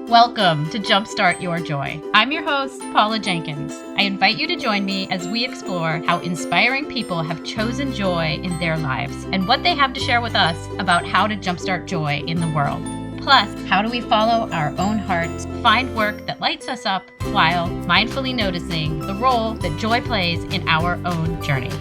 Welcome to Jumpstart Your Joy. I'm your host, Paula Jenkins. I invite you to join me as we explore how inspiring people have chosen joy in their lives and what they have to share with us about how to jumpstart joy in the world. Plus, how do we follow our own hearts, find work that lights us up while mindfully noticing the role that joy plays in our own journey.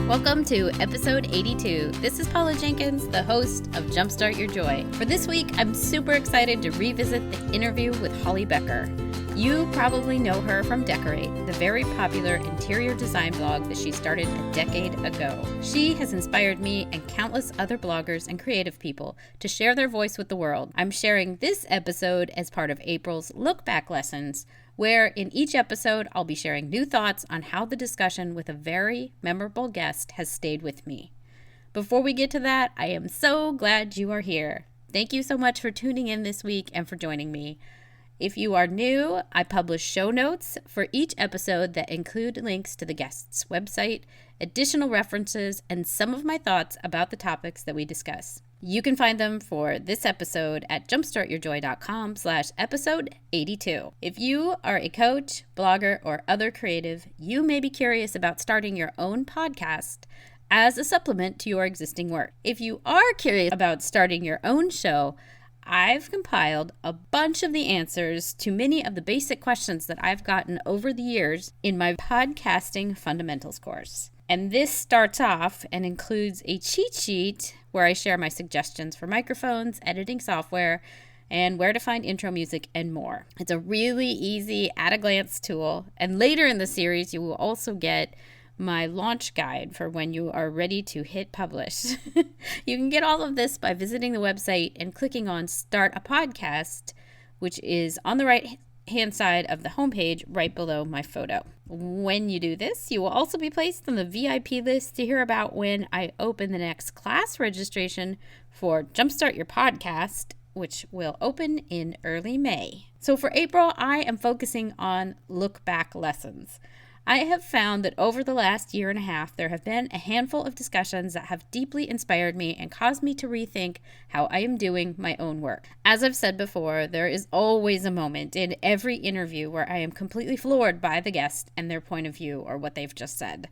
Welcome to episode 82. This is Paula Jenkins, the host of Jumpstart Your Joy. For this week, I'm super excited to revisit the interview with Holly Becker. You probably know her from Decorate, the very popular interior design blog that she started a decade ago. She has inspired me and countless other bloggers and creative people to share their voice with the world. I'm sharing this episode as part of April's Look Back Lessons, where in each episode I'll be sharing new thoughts on how the discussion with a very memorable guest has stayed with me. Before we get to that, I am so glad you are here. Thank you so much for tuning in this week and for joining me. If you are new, I publish show notes for each episode that include links to the guest's website, additional references, and some of my thoughts about the topics that we discuss. You can find them for this episode at jumpstartyourjoy.com/episode 82. If you are a coach, blogger, or other creative, you may be curious about starting your own podcast as a supplement to your existing work. If you are curious about starting your own show, I've compiled a bunch of the answers to many of the basic questions that I've gotten over the years in my podcasting fundamentals course. And this starts off and includes a cheat sheet where I share my suggestions for microphones, editing software, and where to find intro music and more. It's a really easy at-a-glance tool. And later in the series, you will also get my launch guide for when you are ready to hit publish. You can get all of this by visiting the website and clicking on Start a Podcast, which is on the right-hand side of the homepage right below my photo. When you do this, you will also be placed on the VIP list to hear about when I open the next class registration for Jumpstart Your Podcast, which will open in early May. So for April, I am focusing on look back lessons. I have found that over the last year and a half, there have been a handful of discussions that have deeply inspired me and caused me to rethink how I am doing my own work. As I've said before, there is always a moment in every interview where I am completely floored by the guest and their point of view or what they've just said.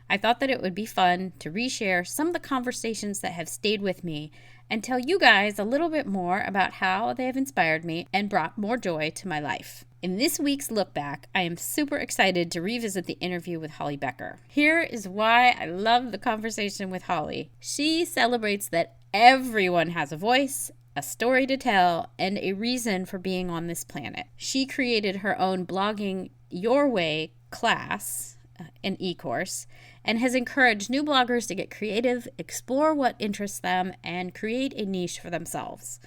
I thought that it would be fun to reshare some of the conversations that have stayed with me and tell you guys a little bit more about how they have inspired me and brought more joy to my life. In this week's Look Back, I am super excited to revisit the interview with Holly Becker. Here is why I love the conversation with Holly. She celebrates that everyone has a voice, a story to tell, and a reason for being on this planet. She created her own Blogging Your Way class, an e-course, and has encouraged new bloggers to get creative, explore what interests them, and create a niche for themselves.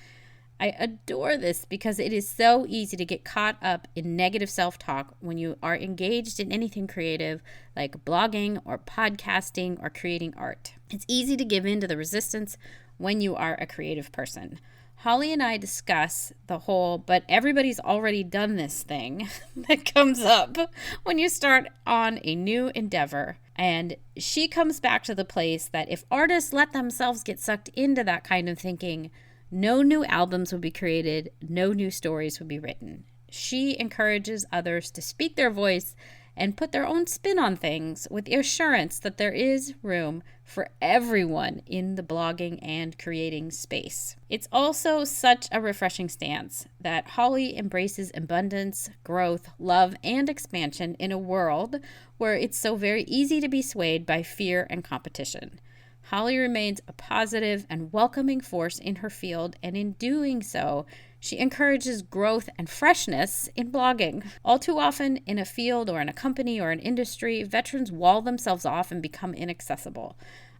I adore this because it is so easy to get caught up in negative self-talk when you are engaged in anything creative like blogging or podcasting or creating art. It's easy to give in to the resistance when you are a creative person. Holly and I discuss the whole, but everybody's already done this thing that comes up when you start on a new endeavor. And she comes back to the place that if artists let themselves get sucked into that kind of thinking, no new albums would be created, no new stories would be written. She encourages others to speak their voice and put their own spin on things with the assurance that there is room for everyone in the blogging and creating space. It's also such a refreshing stance that Holly embraces abundance, growth, love, and expansion in a world where it's so very easy to be swayed by fear and competition. Holly remains a positive and welcoming force in her field, and in doing so, she encourages growth and freshness in blogging. All too often, in a field or in a company or an industry, veterans wall themselves off and become inaccessible.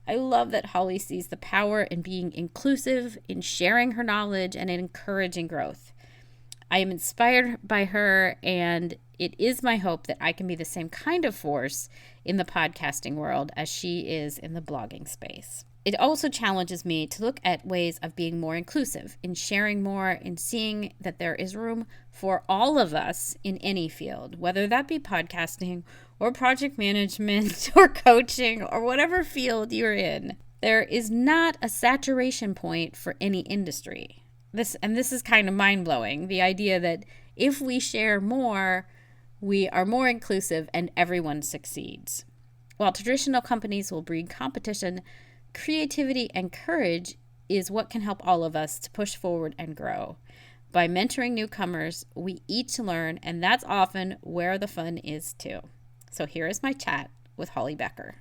I love that Holly sees the power in being inclusive, in sharing her knowledge, and in encouraging growth. I am inspired by her, and it is my hope that I can be the same kind of force in the podcasting world as she is in the blogging space. it also challenges me to look at ways of being more inclusive, in sharing more, in seeing that there is room for all of us in any field, whether that be podcasting or project management or coaching or whatever field you're in. There is not a saturation point for any industry. This is kind of mind-blowing, the idea that if we share more, we are more inclusive and everyone succeeds. While traditional companies will breed competition, creativity and courage is what can help all of us to push forward and grow. By mentoring newcomers, we each learn, and that's often where the fun is too. So here is my chat with Holly Becker.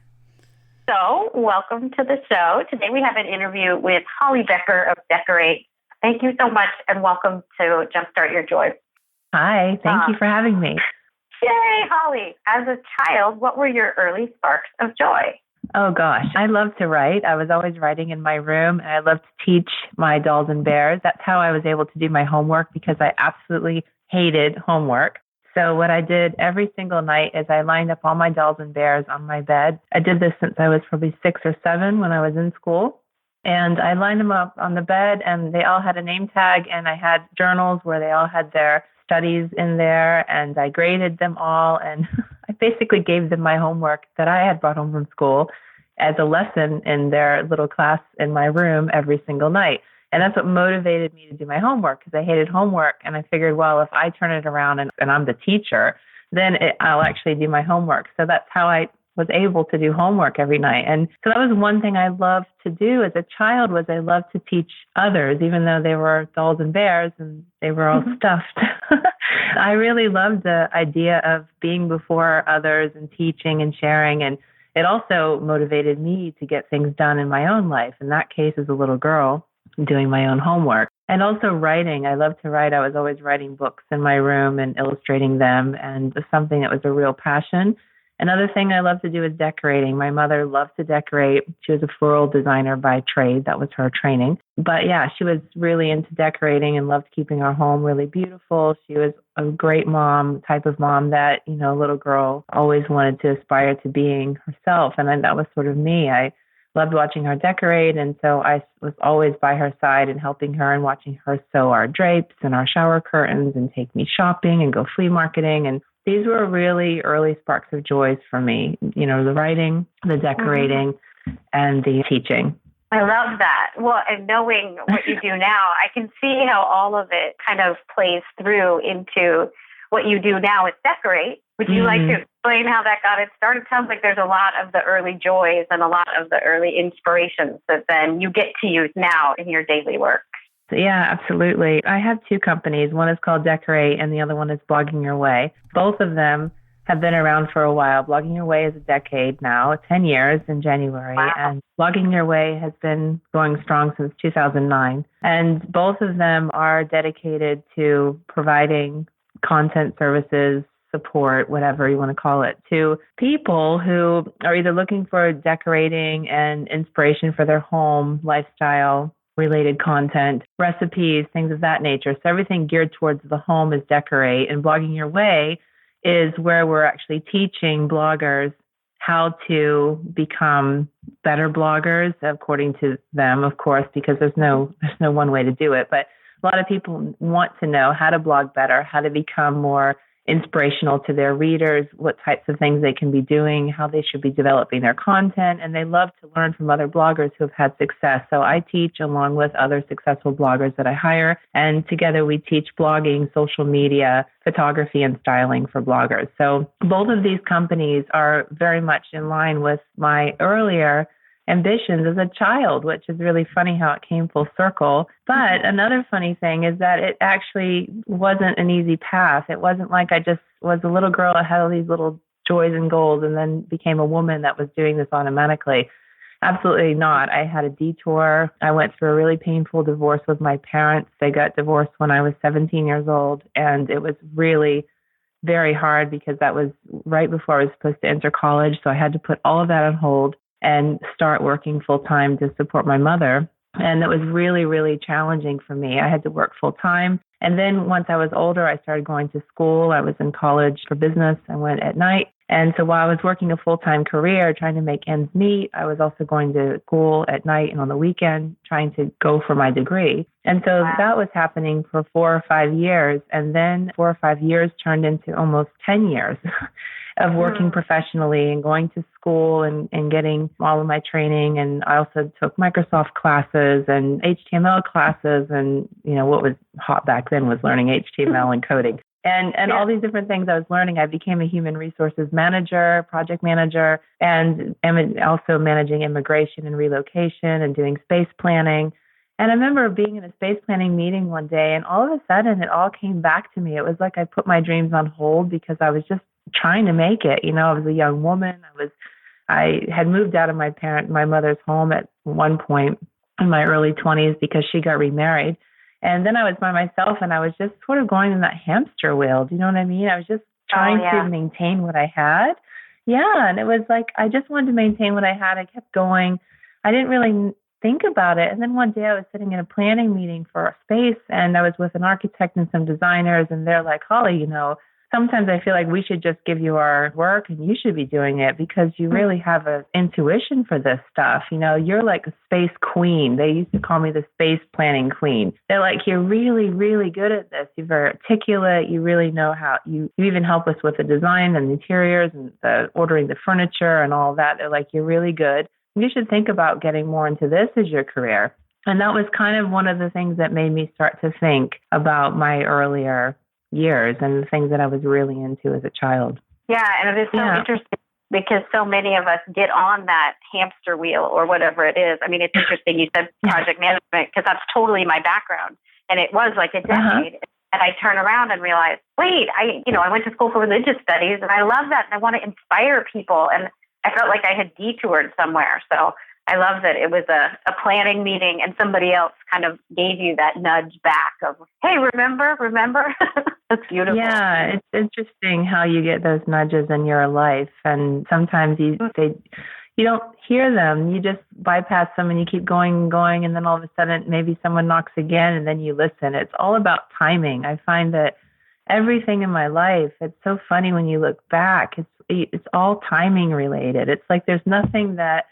So, welcome to the show. Today we have an interview with Holly Becker of Decorate. Thank you so much, and welcome to Jumpstart Your Joy. Hi, thank you for having me. Yay, Holly. As a child, what were your early sparks of joy? Oh, gosh. I love to write. I was always writing in my room, and I loved to teach my dolls and bears. That's how I was able to do my homework, because I absolutely hated homework. So what I did every single night is I lined up all my dolls and bears on my bed. I did this since I was probably 6 or 7 when I was in school. And I lined them up on the bed, and they all had a name tag, and I had journals where they all had their studies in there, and I graded them all, and I basically gave them my homework that I had brought home from school as a lesson in their little class in my room every single night. And that's what motivated me to do my homework, because I hated homework, and I figured, well, if I turn it around and I'm the teacher, then I'll actually do my homework. So that's how I was able to do homework every night. And so that was one thing I loved to do as a child, was I loved to teach others, even though they were dolls and bears and they were all stuffed. I really loved the idea of being before others and teaching and sharing. And it also motivated me to get things done in my own life. In that case, as a little girl, doing my own homework. And also writing. I love to write. I was always writing books in my room and illustrating them. And it was something that was a real passion. Another thing I love to do is decorating. My mother loved to decorate. She was a floral designer by trade. That was her training. But yeah, she was really into decorating and loved keeping our home really beautiful. She was a great mom, type of mom that, a little girl always wanted to aspire to being herself. And then that was sort of me. I loved watching her decorate. And so I was always by her side and helping her and watching her sew our drapes and our shower curtains and take me shopping and go flea marketing. And these were really early sparks of joys for me, the writing, the decorating, and the teaching. I love that. Well, and knowing what you do now, I can see how all of it kind of plays through into what you do now with Decorate. Would you like to explain how that got it started? It sounds like there's a lot of the early joys and a lot of the early inspirations that then you get to use now in your daily work. Yeah, absolutely. I have 2 companies. One is called Decorate and the other one is Blogging Your Way. Both of them have been around for a while. Blogging Your Way is a decade now, 10 years in January. Wow. And Blogging Your Way has been going strong since 2009. And both of them are dedicated to providing content services, support, whatever you want to call it, to people who are either looking for decorating and inspiration for their home, lifestyle, related content, recipes, things of that nature. So everything geared towards the home is Decorate. And Blogging Your Way is where we're actually teaching bloggers how to become better bloggers, according to them, of course, because there's no one way to do it. But a lot of people want to know how to blog better, how to become more inspirational to their readers, what types of things they can be doing, how they should be developing their content, and they love to learn from other bloggers who have had success. So I teach along with other successful bloggers that I hire, and together we teach blogging, social media, photography, and styling for bloggers. So both of these companies are very much in line with my earlier ambitions as a child, which is really funny how it came full circle. But another funny thing is that it actually wasn't an easy path. It wasn't like I just was a little girl that had all these little joys and goals and then became a woman that was doing this automatically. Absolutely not. I had a detour. I went through a really painful divorce with my parents. They got divorced when I was 17 years old, and it was really very hard because that was right before I was supposed to enter college. So I had to put all of that on hold and start working full time to support my mother. And it was really, really challenging for me. I had to work full time. And then once I was older, I started going to school. I was in college for business. I went at night. And so while I was working a full-time career, trying to make ends meet, I was also going to school at night and on the weekend, trying to go for my degree. And so that was happening for 4 or 5 years. And then 4 or 5 years turned into almost 10 years of working professionally and going to school and getting all of my training. And I also took Microsoft classes and HTML classes. And, what was hot back then was learning HTML and coding. And all these different things I was learning. I became a human resources manager, project manager, and also managing immigration and relocation and doing space planning. And I remember being in a space planning meeting one day, and all of a sudden it all came back to me. It was like I put my dreams on hold because I was just trying to make it. I was a young woman. I had moved out of my mother's home at one point in my early 20s because she got remarried. And then I was by myself, and I was just sort of going in that hamster wheel. Do you know what I mean? I was just trying to maintain what I had. Yeah, and it was like I just wanted to maintain what I had. I kept going. I didn't really think about it. And then one day I was sitting in a planning meeting for a space, and I was with an architect and some designers, and they're like, Holly, sometimes I feel like we should just give you our work and you should be doing it because you really have an intuition for this stuff. You're like a space queen. They used to call me the space planning queen. They're like, you're really, really good at this. You're very articulate. You really know how you even help us with the design and the interiors and the ordering the furniture and all that. They're like, you're really good. You should think about getting more into this as your career. And that was kind of one of the things that made me start to think about my earlier years and the things that I was really into as a child. Yeah, and it is so interesting because so many of us get on that hamster wheel or whatever it is. I mean, it's interesting you said project management because that's totally my background. And it was like a decade. And I turn around and realize, wait, I went to school for religious studies and I love that. And I want to inspire people. And I felt like I had detoured somewhere. So I love that it was a planning meeting and somebody else kind of gave you that nudge back of, hey, remember? That's beautiful. Yeah, it's interesting how you get those nudges in your life. And sometimes you don't hear them. You just bypass them and you keep going and going. And then all of a sudden, maybe someone knocks again and then you listen. It's all about timing. I find that everything in my life, it's so funny when you look back. It's all timing related. It's like there's nothing that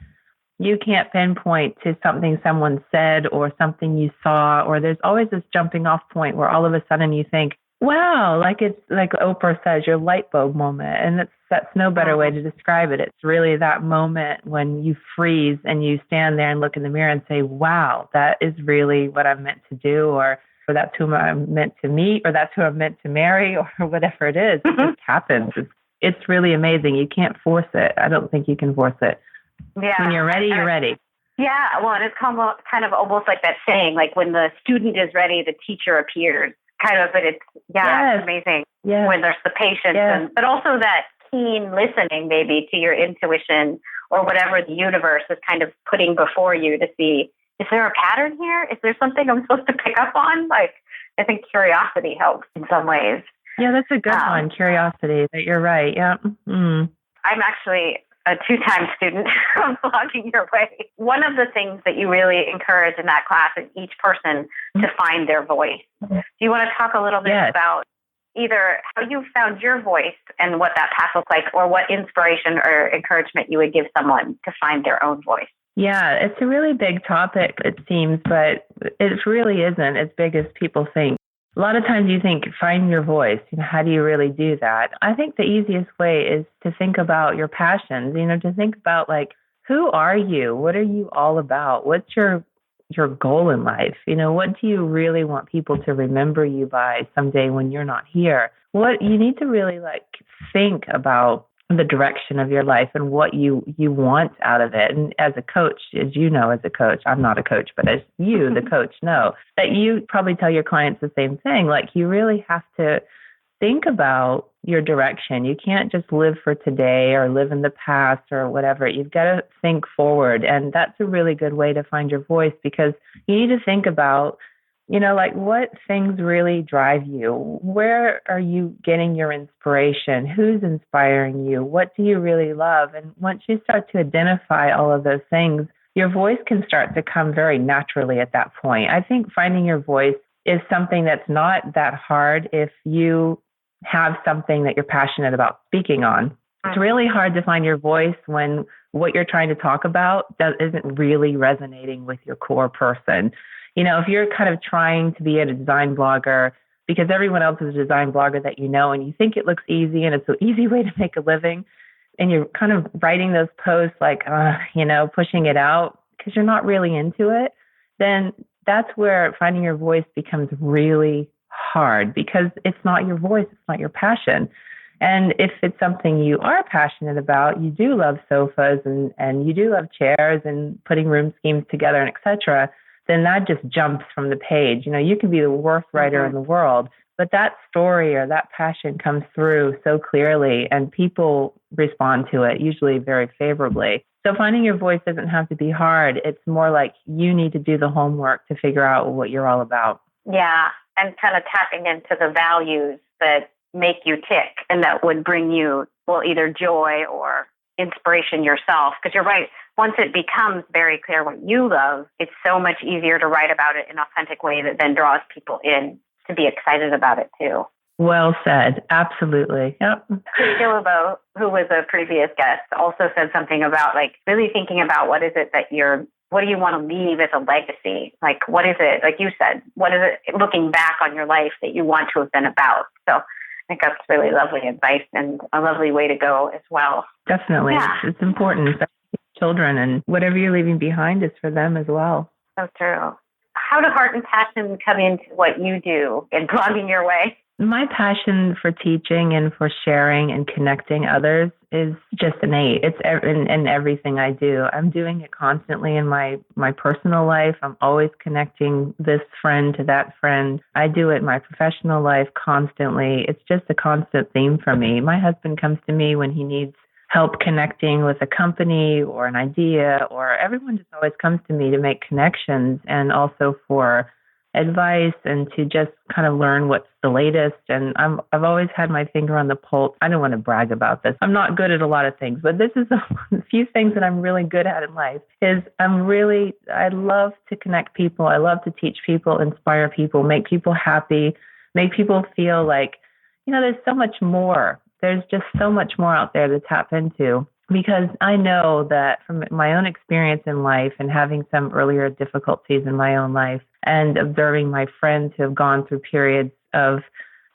you can't pinpoint to something someone said or something you saw, or there's always this jumping off point where all of a sudden you think, wow, like it's like Oprah says, your light bulb moment. And that's no better way to describe it. It's really that moment when you freeze and you stand there and look in the mirror and say, wow, that is really what I'm meant to do, or that's who I'm meant to meet, or that's who I'm meant to marry, or whatever it is. It just happens. It's really amazing. You can't force it. I don't think you can force it. Yeah. When you're ready, you're ready. Yeah. Well, and it's kind of almost like that saying, like when the student is ready, the teacher appears. Kind of, but it's amazing when there's the patience, but also that keen listening maybe to your intuition or whatever the universe is kind of putting before you to see, is there a pattern here? Is there something I'm supposed to pick up on? Like, I think curiosity helps in some ways. Yeah, that's a good one. Curiosity. That you're right. Yeah. I'm actually a 2-time student of Blogging Your Way. One of the things that you really encourage in that class is each person to find their voice. Do you want to talk a little bit about either how you found your voice and what that path looks like, or what inspiration or encouragement you would give someone to find their own voice? Yeah, it's a really big topic, it seems, but it really isn't as big as people think. A lot of times you think, find your voice. How do you really do that? I think the easiest way is to think about your passions, to think about like, who are you? What are you all about? What's your goal in life? What do you really want people to remember you by someday when you're not here? What you need to really think about the direction of your life and what you want out of it. And as a coach, as you know, I'm not a coach, but as you, the coach, know that you probably tell your clients the same thing. Like, you really have to think about your direction. You can't just live for today or live in the past or whatever. You've got to think forward. And that's a really good way to find your voice, because you need to think about, what things really drive you? Where are you getting your inspiration? Who's inspiring you? What do you really love? And once you start to identify all of those things, your voice can start to come very naturally at that point. I think finding your voice is something that's not that hard if you have something that you're passionate about speaking on. It's really hard to find your voice when what you're trying to talk about isn't really resonating with your core person. If you're kind of trying to be a design blogger because everyone else is a design blogger that you know and you think it looks easy and it's an easy way to make a living, and you're kind of writing those posts like, pushing it out because you're not really into it, then that's where finding your voice becomes really hard because it's not your voice, it's not your passion. And if it's something you are passionate about, you do love sofas and you do love chairs and putting room schemes together and et cetera, then that just jumps from the page. You can be the worst writer in the world, but that story or that passion comes through so clearly and people respond to it, usually very favorably. So finding your voice doesn't have to be hard. It's more like you need to do the homework to figure out what you're all about. Yeah, and kind of tapping into the values that make you tick and that would bring you, either joy or inspiration yourself. Because you're right, once it becomes very clear what you love, it's so much easier to write about it in an authentic way that then draws people in to be excited about it too. Well said. Absolutely. Yep. Gillibo, who was a previous guest, also said something about really thinking about what is it that what do you want to leave as a legacy? What is it, like you said, what is it looking back on your life that you want to have been about? So I think that's really lovely advice and a lovely way to go as well. Definitely. Yeah. It's important, especially children, and whatever you're leaving behind is for them as well. So true. How do heart and passion come into what you do in blogging your way? My passion for teaching and for sharing and connecting others is just innate. It's in everything I do. I'm doing it constantly in my personal life. I'm always connecting this friend to that friend. I do it in my professional life constantly. It's just a constant theme for me. My husband comes to me when he needs help connecting with a company or an idea, or everyone just always comes to me to make connections and also for advice and to just kind of learn what's the latest. And I've always had my finger on the pulse. I don't want to brag about this. I'm not good at a lot of things, but this is a few things that I'm really good at in life is I love to connect people. I love to teach people, inspire people, make people happy, make people feel like, there's so much more. There's just so much more out there to tap into. Because I know that from my own experience in life and having some earlier difficulties in my own life and observing my friends who have gone through periods of,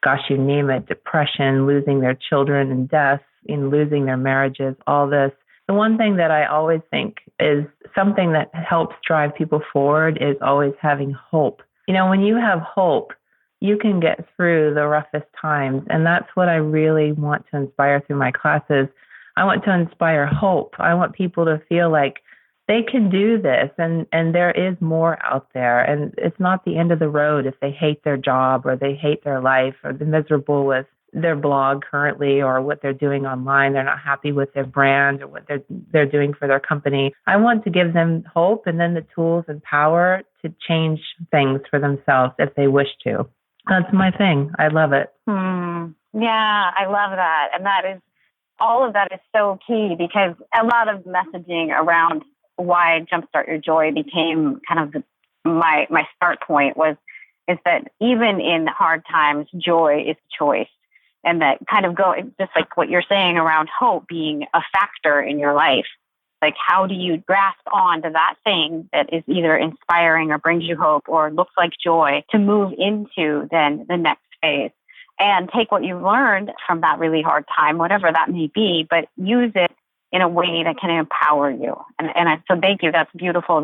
gosh, you name it, depression, losing their children and death, losing their marriages, all this. The one thing that I always think is something that helps drive people forward is always having hope. When you have hope, you can get through the roughest times. And that's what I really want to inspire through my classes. I want to inspire hope. I want people to feel like they can do this and there is more out there. And it's not the end of the road if they hate their job or they hate their life or they're miserable with their blog currently or what they're doing online. They're not happy with their brand or what they're doing for their company. I want to give them hope and then the tools and power to change things for themselves if they wish to. That's my thing. I love it. Yeah, I love that. And all of that is so key because a lot of messaging around why Jumpstart Your Joy became kind of my start point is that even in hard times, joy is a choice. And that kind of just like what you're saying around hope being a factor in your life. Like, how do you grasp on to that thing that is either inspiring or brings you hope or looks like joy to move into then the next phase? And take what you've learned from that really hard time, whatever that may be, but use it in a way that can empower you. So thank you. That's beautiful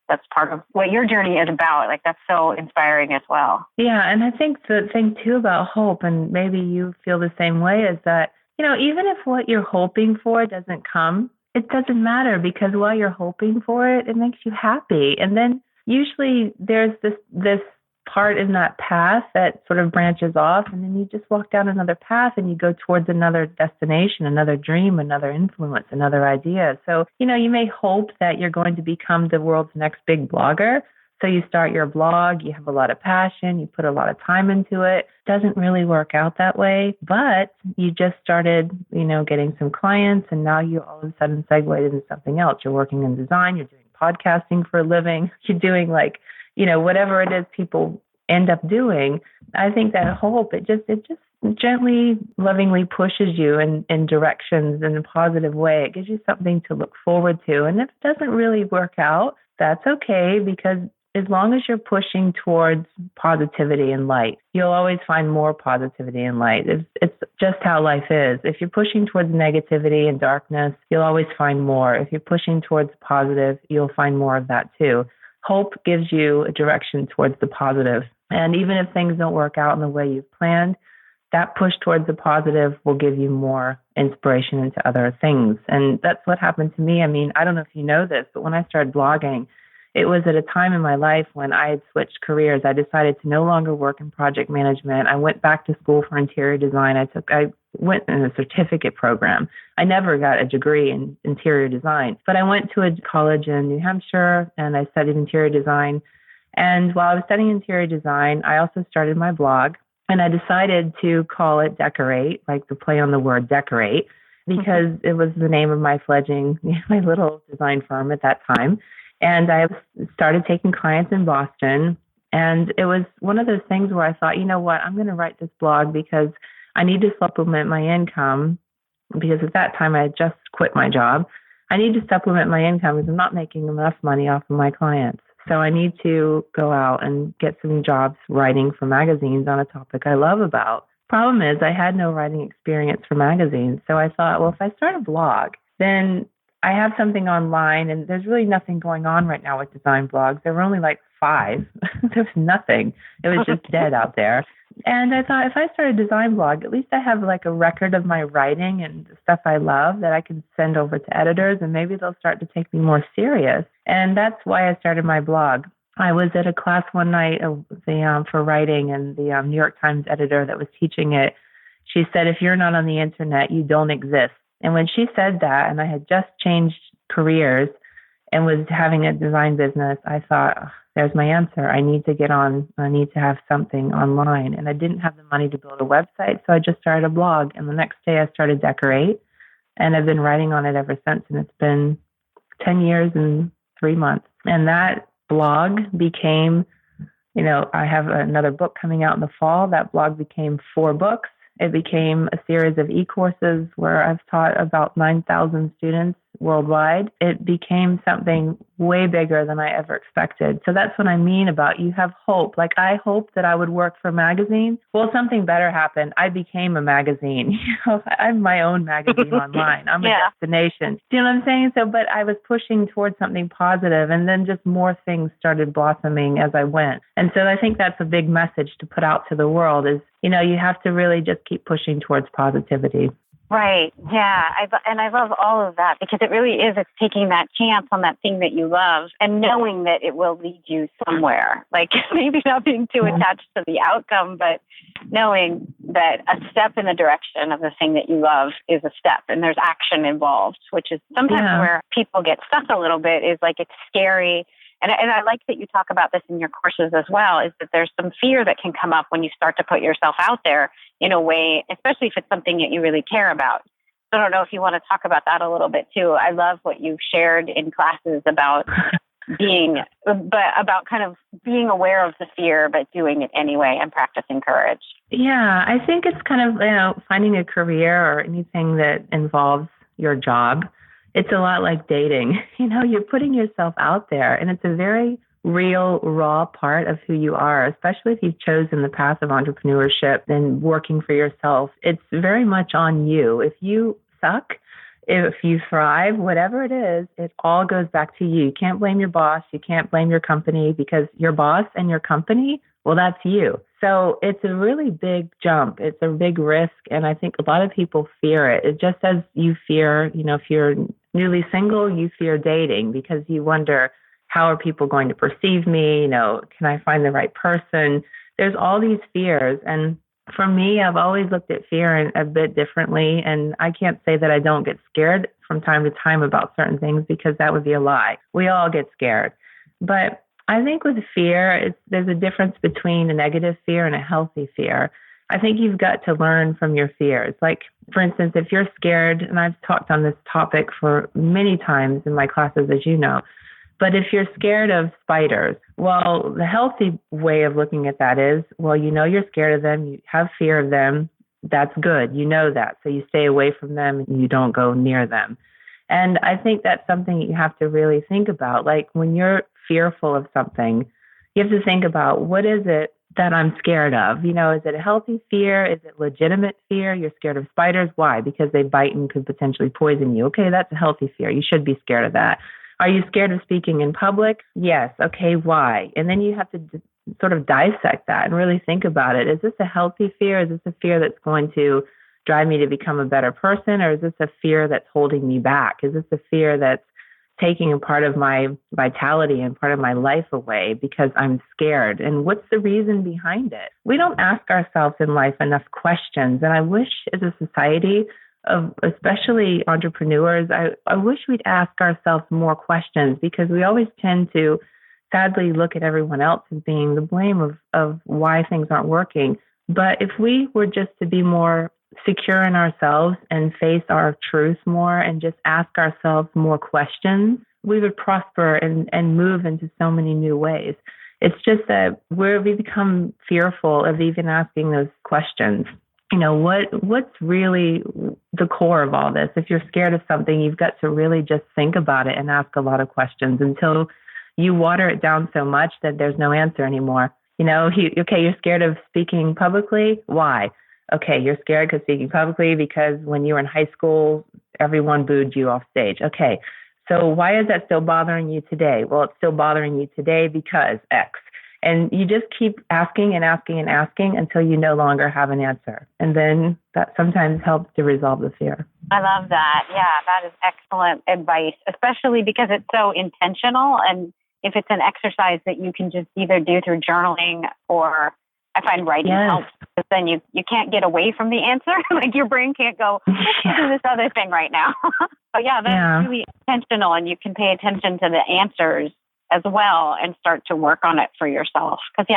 that's part of what your journey is about. Like, that's so inspiring as well. Yeah. And I think the thing too about hope, and maybe you feel the same way, is that, even if what you're hoping for doesn't come, it doesn't matter because while you're hoping for it, it makes you happy. And then usually there's this part in that path that sort of branches off, and then you just walk down another path and you go towards another destination, another dream, another influence, another idea. So, you may hope that you're going to become the world's next big blogger. So you start your blog, you have a lot of passion, you put a lot of time into it. Doesn't really work out that way, but you just started, getting some clients, and now you all of a sudden segued into something else. You're working in design, you're doing podcasting for a living, you're doing whatever it is people end up doing. I think that hope, it just gently, lovingly pushes you in directions in a positive way. It gives you something to look forward to. And if it doesn't really work out, that's okay, because as long as you're pushing towards positivity and light, you'll always find more positivity and light. It's just how life is. If you're pushing towards negativity and darkness, you'll always find more. If you're pushing towards positive, you'll find more of that too. Hope gives you a direction towards the positive. And even if things don't work out in the way you've planned, that push towards the positive will give you more inspiration into other things. And that's what happened to me. I mean, I don't know if you know this, but when I started blogging, it was at a time in my life when I had switched careers. I decided to no longer work in project management. I went back to school for interior design. I went in a certificate program. I never got a degree in interior design, but I went to a college in New Hampshire and I studied interior design. And while I was studying interior design, I also started my blog, and I decided to call it Decorate, like the play on the word decorate, because it was the name of my my little design firm at that time. And I started taking clients in Boston. And it was one of those things where I thought, you know what, I'm going to write this blog because I need to supplement my income, because at that time I had just quit my job. I need to supplement my income because I'm not making enough money off of my clients. So I need to go out and get some jobs writing for magazines on a topic I love about. Problem is, I had no writing experience for magazines. So I thought, well, if I start a blog, then I have something online, and there's really nothing going on right now with design blogs. There were only like 5. There was nothing. It was just dead out there. And I thought, if I start a design blog, at least I have like a record of my writing and the stuff I love that I can send over to editors, and maybe they'll start to take me more serious. And that's why I started my blog. I was at a class one night for writing, and the New York Times editor that was teaching it, she said, if you're not on the internet, you don't exist. And when she said that, and I had just changed careers and was having a design business, I thought, oh, there's my answer. I need to get on. I need to have something online. And I didn't have the money to build a website, so I just started a blog. And the next day I started Decorate, and I've been writing on it ever since. And it's been 10 years and 3 months. And that blog became, I have another book coming out in the fall. That blog became 4 books. It became a series of e-courses where I've taught about 9,000 students worldwide. It became something way bigger than I ever expected. So that's what I mean about you have hope. Like, I hoped that I would work for a magazine. Well, something better happened. I became a magazine. I'm my own magazine online. I'm a destination. Do you know what I'm saying? So, but I was pushing towards something positive, and then just more things started blossoming as I went. And so I think that's a big message to put out to the world is, you have to really just keep pushing towards positivity. Right. Yeah. I love all of that, because it really is, it's taking that chance on that thing that you love and knowing that it will lead you somewhere. Like, maybe not being too attached to the outcome, but knowing that a step in the direction of the thing that you love is a step, and there's action involved, which is sometimes where people get stuck a little bit, is like, it's scary. And I like that you talk about this in your courses as well, is that there's some fear that can come up when you start to put yourself out there in a way, especially if it's something that you really care about. So I don't know if you want to talk about that a little bit too. I love what you've shared in classes about about kind of being aware of the fear, but doing it anyway and practicing courage. Yeah, I think it's kind of, finding a career or anything that involves your job. It's a lot like dating. You're putting yourself out there, and it's a very real, raw part of who you are, especially if you've chosen the path of entrepreneurship and working for yourself. It's very much on you. If you suck, if you thrive, whatever it is, it all goes back to you. You can't blame your boss. You can't blame your company, because your boss and your company, well, that's you. So it's a really big jump. It's a big risk. And I think a lot of people fear it. It just as you fear, if you're newly single, you fear dating because you wonder, how are people going to perceive me? Can I find the right person? There's all these fears. And for me, I've always looked at fear a bit differently. And I can't say that I don't get scared from time to time about certain things, because that would be a lie. We all get scared. But I think with fear, there's a difference between a negative fear and a healthy fear. I think you've got to learn from your fears. Like, for instance, if you're scared, and I've talked on this topic for many times in my classes, as you know, but if you're scared of spiders, well, the healthy way of looking at that is, well, you're scared of them, you have fear of them, that's good. You know that. So you stay away from them and you don't go near them. And I think that's something you have to really think about. Like when you're fearful of something, you have to think about, what is it that I'm scared of? You know, is it a healthy fear? Is it legitimate fear? You're scared of spiders. Why? Because they bite and could potentially poison you. Okay, that's a healthy fear. You should be scared of that. Are you scared of speaking in public? Yes. Okay, why? And then you have to sort of dissect that and really think about it. Is this a healthy fear? Is this a fear that's going to drive me to become a better person? Or is this a fear that's holding me back? Is this a fear that's taking a part of my vitality and part of my life away because I'm scared? And what's the reason behind it? We don't ask ourselves in life enough questions. And I wish as a society of especially entrepreneurs, I wish we'd ask ourselves more questions, because we always tend to sadly look at everyone else as being the blame of why things aren't working. But if we were just to be more secure in ourselves and face our truth more and just ask ourselves more questions, we would prosper and move into so many new ways. It's just that we become fearful of even asking those questions. You know, what's really the core of all this? If you're scared of something, you've got to really just think about it and ask a lot of questions until you water it down so much that there's no answer anymore. You know, you're scared of speaking publicly. Why? Okay, you're scared because speaking publicly because when you were in high school, everyone booed you off stage. Okay, so why is that still bothering you today? Well, it's still bothering you today because X. And you just keep asking and asking and asking until you no longer have an answer. And then that sometimes helps to resolve the fear. I love that. Yeah, that is excellent advice, especially because it's so intentional. And if it's an exercise that you can just either do through journaling, or I find writing helps, because then you can't get away from the answer. Like your brain can't go, let's do this other thing right now. But that's really intentional, and you can pay attention to the answers as well and start to work on it for yourself. Because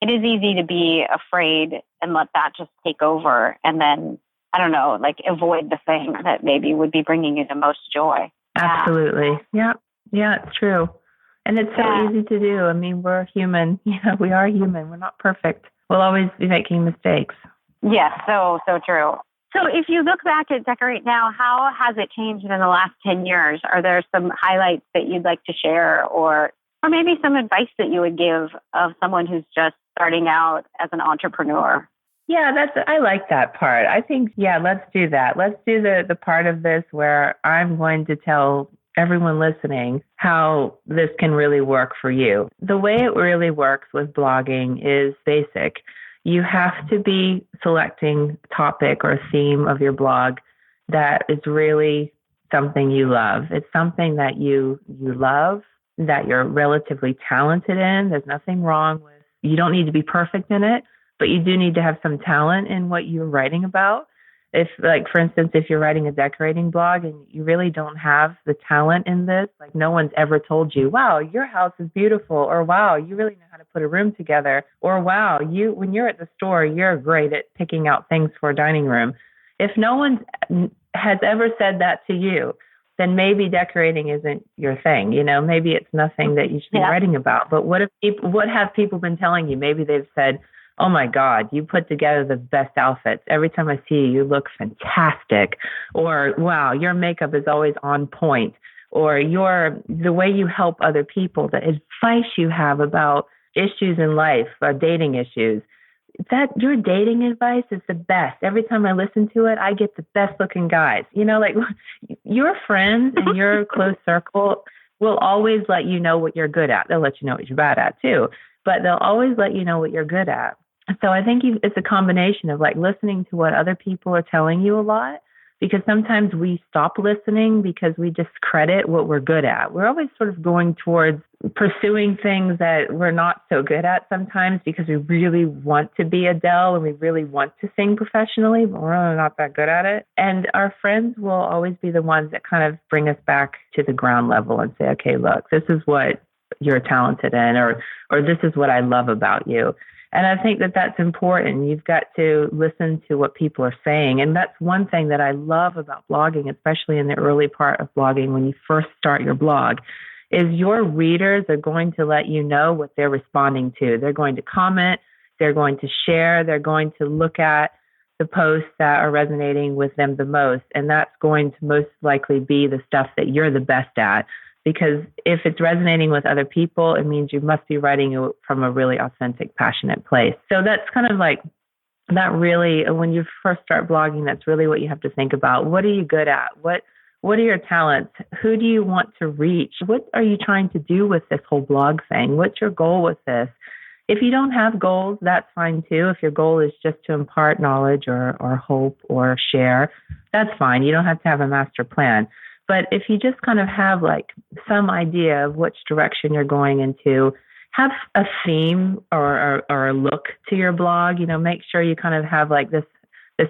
it is easy to be afraid and let that just take over, and then I don't know, like avoid the thing that maybe would be bringing you the most joy. Absolutely. Yeah, it's true. And it's so easy to do. I mean, we're human. Yeah, we are human. We're not perfect. We'll always be making mistakes. Yes, so true. So if you look back at Decorate Now, how has it changed in the last 10 years? Are there some highlights that you'd like to share, or maybe some advice that you would give of someone who's just starting out as an entrepreneur? Yeah, I like that part. I think, let's do that. Let's do the part of this where I'm going to tell everyone listening how this can really work for you. The way it really works with blogging is basic. You have to be selecting a topic or a theme of your blog that is really something you love. It's something that you love, that you're relatively talented in. There's nothing wrong with, you don't need to be perfect in it, but you do need to have some talent in what you're writing about. If, like, for instance, if you're writing a decorating blog and you really don't have the talent in this, like no one's ever told you, wow, your house is beautiful, or wow, you really know how to put a room together, or wow, when you're at the store, you're great at picking out things for a dining room. If no one has ever said that to you, then maybe decorating isn't your thing. You know, maybe it's nothing that you should be writing about. But what have people been telling you? Maybe they've said, oh my God, you put together the best outfits. Every time I see you, you look fantastic. Or, wow, your makeup is always on point. Or the way you help other people, the advice you have about issues in life, dating issues, that your dating advice is the best. Every time I listen to it, I get the best looking guys. You know, like your friends and your close circle will always let you know what you're good at. They'll let you know what you're bad at too, but they'll always let you know what you're good at. So I think it's a combination of like listening to what other people are telling you a lot, because sometimes we stop listening because we discredit what we're good at. We're always sort of going towards pursuing things that we're not so good at sometimes because we really want to be Adele and we really want to sing professionally, but we're really not that good at it. And our friends will always be the ones that kind of bring us back to the ground level and say, okay, look, this is what you're talented in, or this is what I love about you. And I think that that's important. You've got to listen to what people are saying. And that's one thing that I love about blogging, especially in the early part of blogging, when you first start your blog, is your readers are going to let you know what they're responding to. They're going to comment, they're going to share, they're going to look at the posts that are resonating with them the most. And that's going to most likely be the stuff that you're the best at. Because if it's resonating with other people, it means you must be writing from a really authentic, passionate place. So that's kind of like, that really, when you first start blogging, that's really what you have to think about. What are you good at? What are your talents? Who do you want to reach? What are you trying to do with this whole blog thing? What's your goal with this? If you don't have goals, that's fine too. If your goal is just to impart knowledge or hope or share, that's fine. You don't have to have a master plan. But if you just kind of have like some idea of which direction you're going into, have a theme or a look to your blog. Make sure you kind of have like this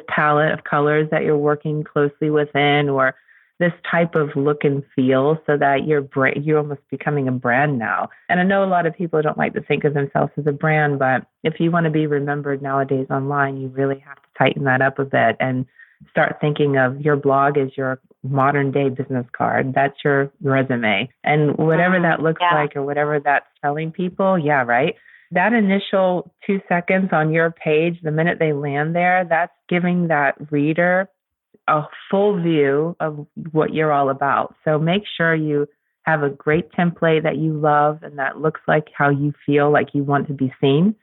palette of colors that you're working closely within, or this type of look and feel, so that you're almost becoming a brand now. And I know a lot of people don't like to think of themselves as a brand, but if you want to be remembered nowadays online, you really have to tighten that up a bit and start thinking of your blog as your modern day business card. That's your resume. And whatever that looks like, or whatever that's telling people, right? That initial 2 seconds on your page, the minute they land there, that's giving that reader a full view of what you're all about. So make sure you have a great template that you love and that looks like how you feel like you want to be seen.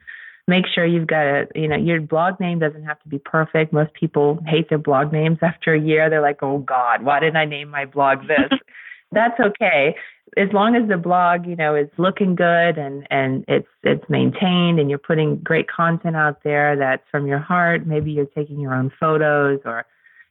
Make sure you've got your blog name doesn't have to be perfect. Most people hate their blog names after a year. They're like, oh God, why didn't I name my blog this? That's okay. As long as the blog, is looking good and it's maintained and you're putting great content out there that's from your heart. Maybe you're taking your own photos, or,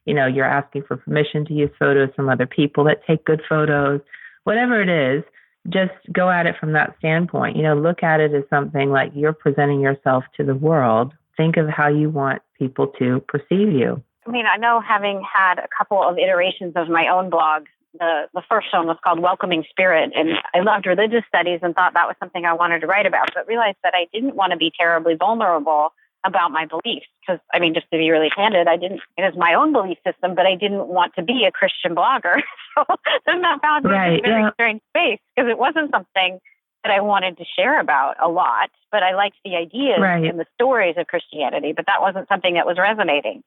you're asking for permission to use photos from other people that take good photos. Whatever it is, just go at it from that standpoint. Look at it as something like you're presenting yourself to the world. Think of how you want people to perceive you. I mean, I know, having had a couple of iterations of my own blog, the first one was called Welcoming Spirit, and I loved religious studies and thought that was something I wanted to write about, but realized that I didn't want to be terribly vulnerable about my beliefs, because, I mean, just to be really candid, it is my own belief system, but I didn't want to be a Christian blogger. So then that found me in a very strange space, because it wasn't something that I wanted to share about a lot, but I liked the ideas and the stories of Christianity, but that wasn't something that was resonating.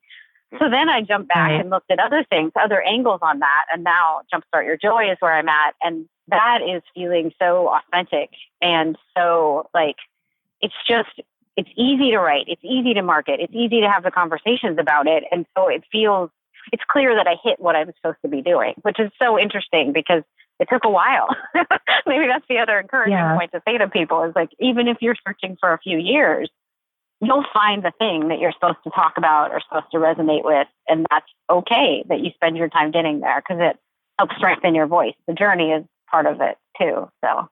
So then I jumped back and looked at other things, other angles on that. And now Jumpstart Your Joy is where I'm at. And that is feeling so authentic. And so it's easy to write. It's easy to market. It's easy to have the conversations about it. And so it's clear that I hit what I'm supposed to be doing, which is so interesting because it took a while. Maybe that's the other encouraging point to say to people is even if you're searching for a few years, you'll find the thing that you're supposed to talk about or supposed to resonate with. And that's okay that you spend your time getting there, because it helps strengthen your voice. The journey is part of it too. So,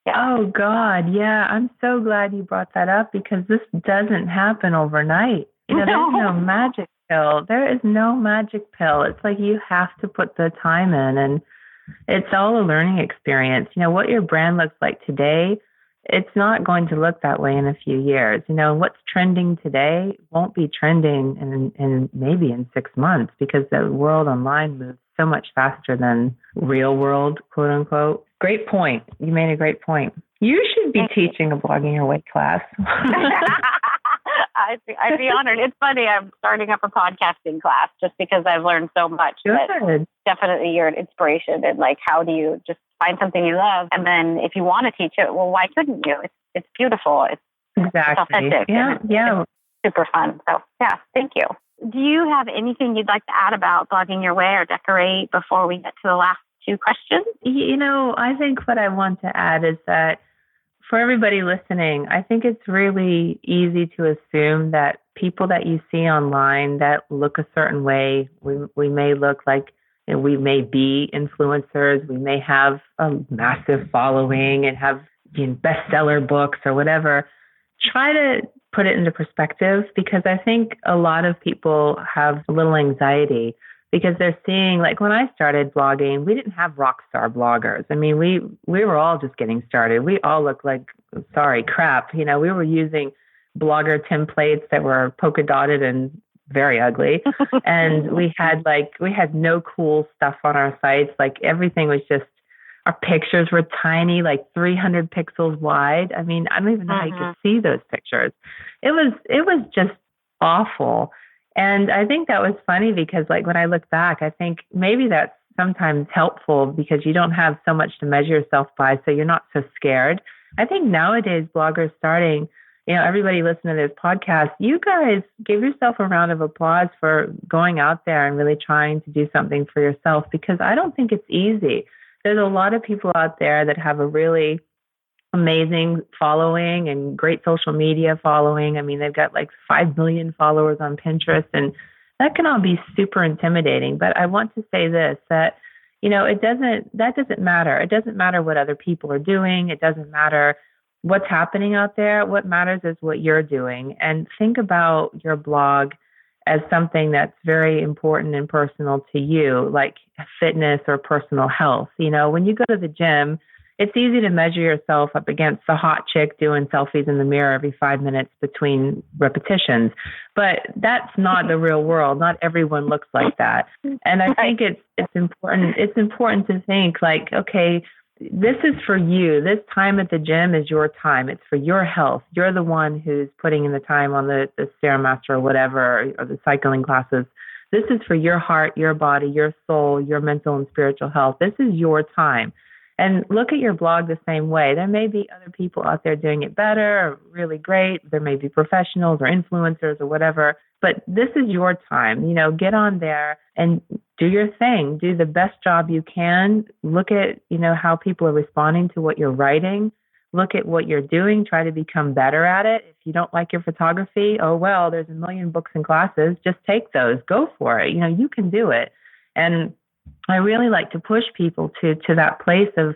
yeah. Oh God. Yeah. I'm so glad you brought that up, because this doesn't happen overnight. There's no magic pill. There is no magic pill. It's like you have to put the time in, and it's all a learning experience. What your brand looks like today, it's not going to look that way in a few years. What's trending today won't be trending in maybe in 6 months, because the world online moves so much faster than real world, quote unquote. Great point. You made a great point. You should be teaching a Blogging Your Way class. I'd be honored. It's funny. I'm starting up a podcasting class just because I've learned so much. Good. Definitely you're an inspiration. And how do you just find something you love? And then if you want to teach it, well, why couldn't you? It's beautiful. It's authentic. Yeah. It's super fun. So thank you. Do you have anything you'd like to add about Blogging Your Way or Decorate before we get to the last 2 questions? I think what I want to add is that for everybody listening, I think it's really easy to assume that people that you see online that look a certain way, we may look like, we may be influencers, we may have a massive following and have bestseller books or whatever. Try to put it into perspective, because I think a lot of people have a little anxiety because they're seeing, when I started blogging, we didn't have rock star bloggers. I mean, we were all just getting started. We all looked like, crap. We were using blogger templates that were polka dotted and very ugly. And we had no cool stuff on our sites. Everything was just, our pictures were tiny, 300 pixels wide. I mean, I don't even know how you could see those pictures. It was just awful. And I think that was funny because like when I look back, I think maybe that's sometimes helpful because you don't have so much to measure yourself by, so you're not so scared. I think nowadays bloggers starting, everybody listening to this podcast, you guys give yourself a round of applause for going out there and really trying to do something for yourself, because I don't think it's easy. There's a lot of people out there that have a really amazing following and great social media following. I mean, they've got like 5 million followers on Pinterest, and that can all be super intimidating. But I want to say this, that, that doesn't matter. It doesn't matter what other people are doing. It doesn't matter what's happening out there. What matters is what you're doing. And think about your blog as something that's very important and personal to you, like fitness or personal health. When you go to the gym, it's easy to measure yourself up against the hot chick doing selfies in the mirror every 5 minutes between repetitions. But that's not the real world. Not everyone looks like that. And I think it's important. It's important to think like, okay, this is for you. This time at the gym is your time. It's for your health. You're the one who's putting in the time on the Stairmaster or whatever, or the cycling classes. This is for your heart, your body, your soul, your mental and spiritual health. This is your time. And look at your blog the same way. There may be other people out there doing it better or really great. There may be professionals or influencers or whatever, but this is your time. Get on there and do your thing. Do the best job you can. Look at, how people are responding to what you're writing. Look at what you're doing. Try to become better at it. If you don't like your photography, oh, well, there's a million books and classes. Just take those. Go for it. You can do it. And I really like to push people to that place of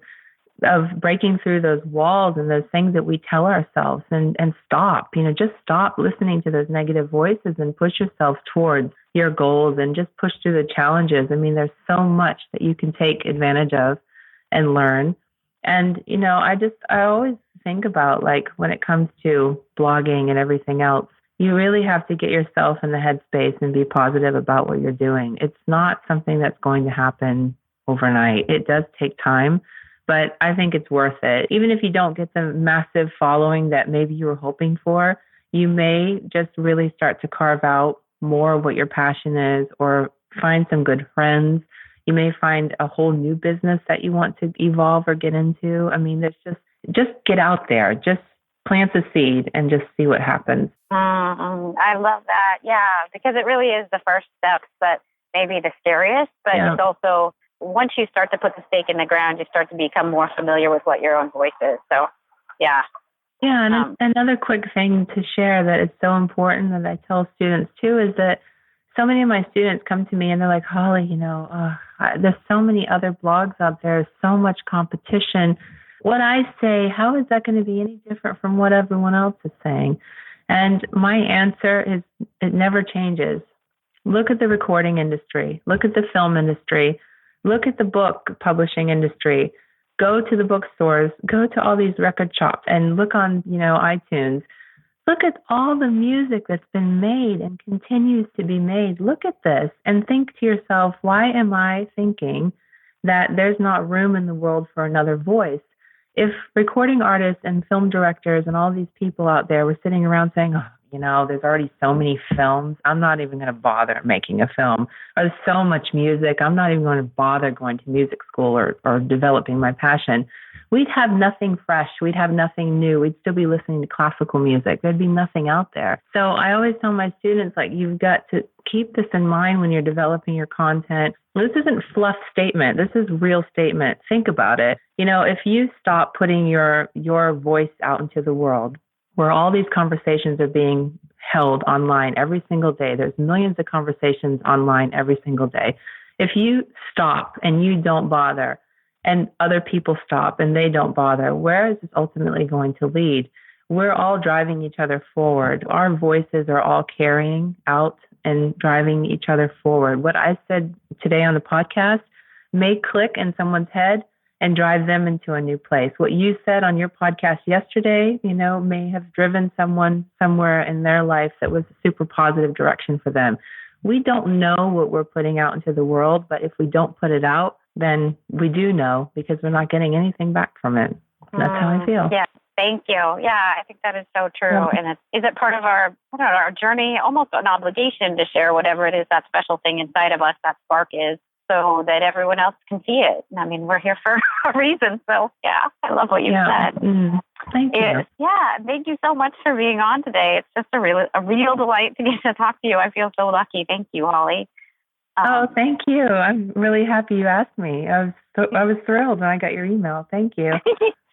breaking through those walls and those things that we tell ourselves, and stop, just stop listening to those negative voices and push yourself towards your goals and just push through the challenges. I mean, there's so much that you can take advantage of and learn. And, I always think about like when it comes to blogging and everything else, you really have to get yourself in the headspace and be positive about what you're doing. It's not something that's going to happen overnight. It does take time, but I think it's worth it. Even if you don't get the massive following that maybe you were hoping for, you may just really start to carve out more of what your passion is, or find some good friends. You may find a whole new business that you want to evolve or get into. I mean, there's just get out there, just plant the seed and just see what happens. I love that. Yeah, because it really is the first steps, but maybe the scariest. But It's also, once you start to put the stake in the ground, you start to become more familiar with what your own voice is. So, yeah. Yeah, and another quick thing to share that is so important that I tell students too is that so many of my students come to me and they're like, Holly, there's so many other blogs out there, so much competition. What I say, how is that going to be any different from what everyone else is saying? And my answer is, it never changes. Look at the recording industry. Look at the film industry. Look at the book publishing industry. Go to the bookstores. Go to all these record shops and look on, iTunes. Look at all the music that's been made and continues to be made. Look at this and think to yourself, why am I thinking that there's not room in the world for another voice? If recording artists and film directors and all these people out there were sitting around saying, there's already so many films, I'm not even going to bother making a film. Or there's so much music, I'm not even going to bother going to music school or developing my passion. We'd have nothing fresh. We'd have nothing new. We'd still be listening to classical music. There'd be nothing out there. So I always tell my students, like, you've got to keep this in mind when you're developing your content. This isn't fluff statement. This is real statement. Think about it. If you stop putting your voice out into the world, where all these conversations are being held online every single day, there's millions of conversations online every single day. If you stop and you don't bother, and other people stop and they don't bother, where is this ultimately going to lead? We're all driving each other forward. Our voices are all carrying out and driving each other forward. What I said today on the podcast may click in someone's head and drive them into a new place. What you said on your podcast yesterday, may have driven someone somewhere in their life that was a super positive direction for them. We don't know what we're putting out into the world, but if we don't put it out, then we do know, because we're not getting anything back from it. That's how I feel. Yeah. Thank you. Yeah, I think that is so true. Yeah. And is it part of our, I don't know, our journey, almost an obligation to share whatever it is, that special thing inside of us, that spark is, so that everyone else can see it. I mean, we're here for a reason. So yeah, I love what you said. Thank you. Yeah, thank you so much for being on today. It's just a real delight to get to talk to you. I feel so lucky. Thank you, Holly. Thank you. I'm really happy you asked me. I was thrilled when I got your email. Thank you.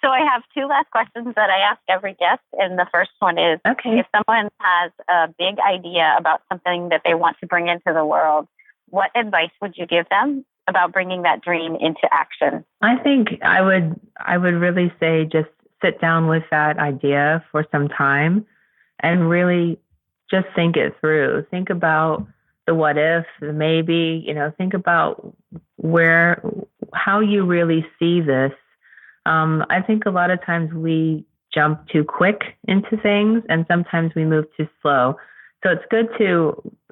So I have two last questions that I ask every guest. And the first one is, if someone has a big idea about something that they want to bring into the world, what advice would you give them about bringing that dream into action? I think I would really say just sit down with that idea for some time and really just think it through. Think about the what if, the maybe, think about how you really see this. I think a lot of times we jump too quick into things and sometimes we move too slow. So it's good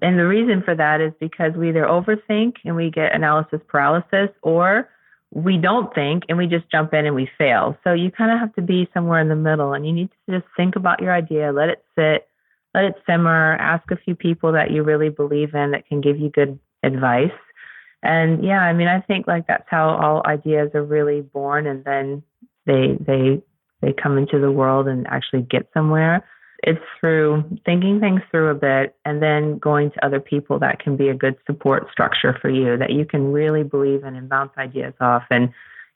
and the reason for that is because we either overthink and we get analysis paralysis, or we don't think and we just jump in and we fail. So you kind of have to be somewhere in the middle, and you need to just think about your idea, let it sit, let it simmer, ask a few people that you really believe in that can give you good advice. And yeah, I mean, I think like that's how all ideas are really born, and then they come into the world and actually get somewhere. It's through thinking things through a bit and then going to other people that can be a good support structure for you, that you can really believe in and bounce ideas off, and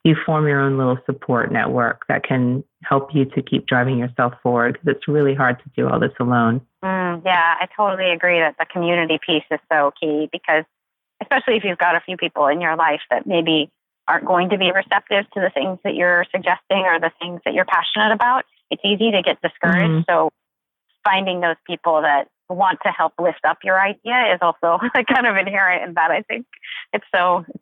you form your own little support network that can help you to keep driving yourself forward, because it's really hard to do all this alone. Yeah, I totally agree that the community piece is so key, because especially if you've got a few people in your life that maybe aren't going to be receptive to the things that you're suggesting or the things that you're passionate about, it's easy to get discouraged. So finding those people that want to help lift up your idea is also kind of inherent in that. I think it's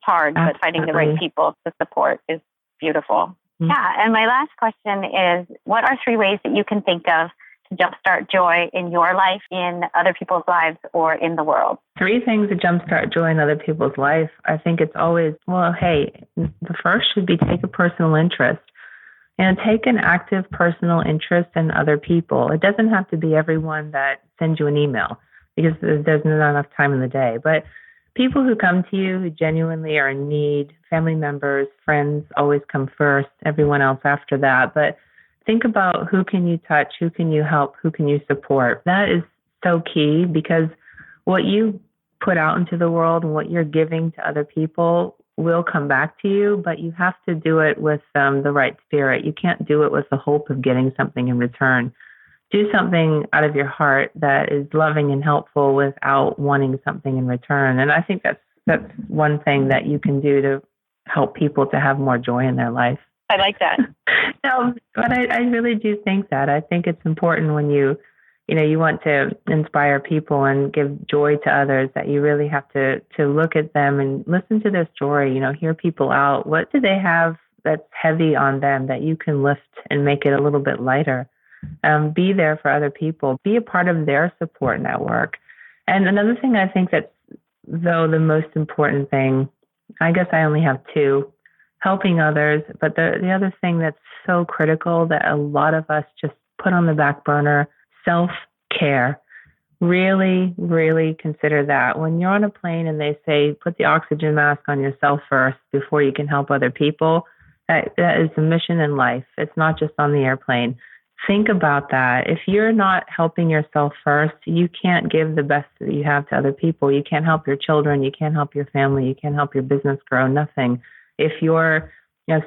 hard, but finding the right people to support is beautiful. Yeah. And my last question is, what are 3 ways that you can think of to jumpstart joy in your life, in other people's lives, or in the world? 3 things to jumpstart joy in other people's life. I think it's always, the first should be take a personal interest. And take an active personal interest in other people. It doesn't have to be everyone that sends you an email, because there's not enough time in the day. But people who come to you who genuinely are in need, family members, friends always come first, everyone else after that. But think about who can you touch, who can you help, who can you support. That is so key, because what you put out into the world and what you're giving to other people will come back to you, but you have to do it with the right spirit. You can't do it with the hope of getting something in return. Do something out of your heart that is loving and helpful without wanting something in return. And I think that's one thing that you can do to help people to have more joy in their life. I like that. No, but I really do think that. I think it's important when you want to inspire people and give joy to others, that you really have to look at them and listen to their story, hear people out. What do they have that's heavy on them that you can lift and make it a little bit lighter? Be there for other people. Be a part of their support network. And another thing I think that's, though, the most important thing, I guess I only have 2, helping others. But the other thing that's so critical that a lot of us just put on the back burner, self-care. Really, really consider that. When you're on a plane and they say, put the oxygen mask on yourself first before you can help other people, that is a mission in life. It's not just on the airplane. Think about that. If you're not helping yourself first, you can't give the best that you have to other people. You can't help your children. You can't help your family. You can't help your business grow. Nothing. If you're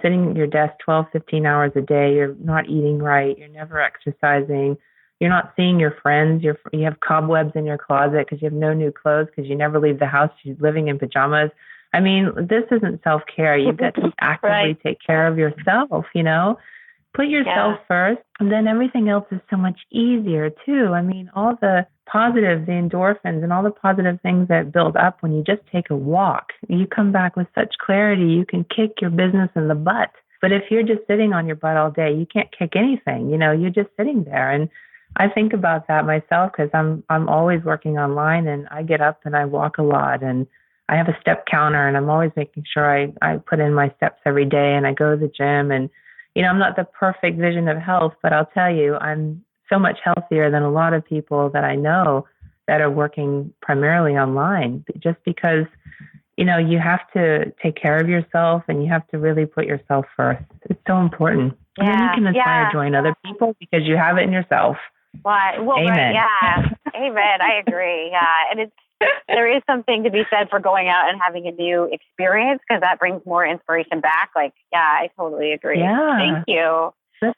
sitting at your desk 12, 15 hours a day, you're not eating right, you're never exercising, you're not seeing your friends, you have cobwebs in your closet because you have no new clothes because you never leave the house, you're living in pajamas. I mean, this isn't self-care. You've got to actively take care of yourself, Put yourself first, and then everything else is so much easier, too. I mean, all the positives, the endorphins, and all the positive things that build up when you just take a walk. You come back with such clarity, you can kick your business in the butt. But if you're just sitting on your butt all day, you can't kick anything. You're just sitting there. And I think about that myself, because I'm always working online, and I get up and I walk a lot, and I have a step counter, and I'm always making sure I put in my steps every day, and I go to the gym, and I'm not the perfect vision of health, but I'll tell you, I'm so much healthier than a lot of people that I know that are working primarily online, just because, you have to take care of yourself and you have to really put yourself first. It's so important. And then you can inspire joy in other people because you have it in yourself. Well, Amen. Right, yeah. Amen. I agree. Yeah. And there is something to be said for going out and having a new experience, because that brings more inspiration back. I totally agree. Yeah. Thank you.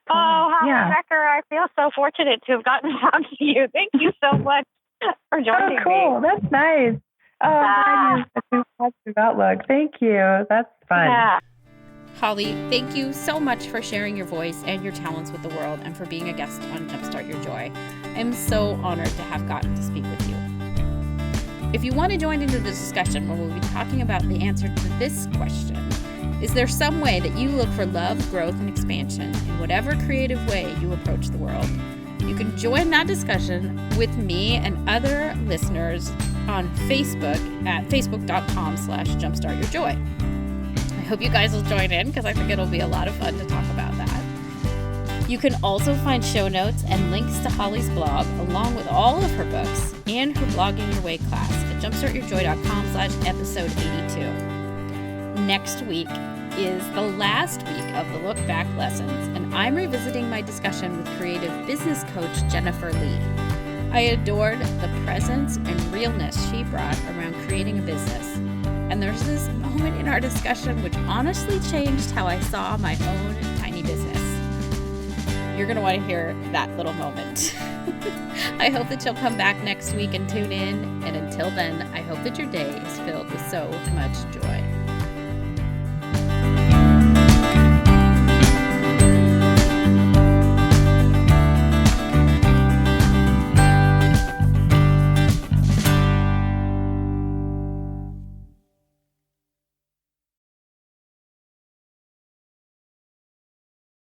Holly Becker, I feel so fortunate to have gotten to talk to you. Thank you so much for joining me. Oh, cool. That's nice. Oh, such a positive outlook. Thank you. That's fun. Yeah. Holly, thank you so much for sharing your voice and your talents with the world and for being a guest on Jumpstart Your Joy. I'm so honored to have gotten to speak with you. If you want to join into the discussion where we'll be talking about the answer to this question, is there some way that you look for love, growth, and expansion in whatever creative way you approach the world? You can join that discussion with me and other listeners on Facebook at facebook.com/jumpstartyourjoy. I hope you guys will join in, because I think it'll be a lot of fun to talk about that. You can also find show notes and links to Holly's blog, along with all of her books and her Blogging Your Way class at jumpstartyourjoy.com/episode82. Next week is the last week of the Look Back lessons, and I'm revisiting my discussion with creative business coach Jennifer Lee. I adored the presence and realness she brought around creating a business. And there's this moment in our discussion which honestly changed how I saw my own tiny business. You're going to want to hear that little moment. I hope that you'll come back next week and tune in. And until then, I hope that your day is filled with so much joy.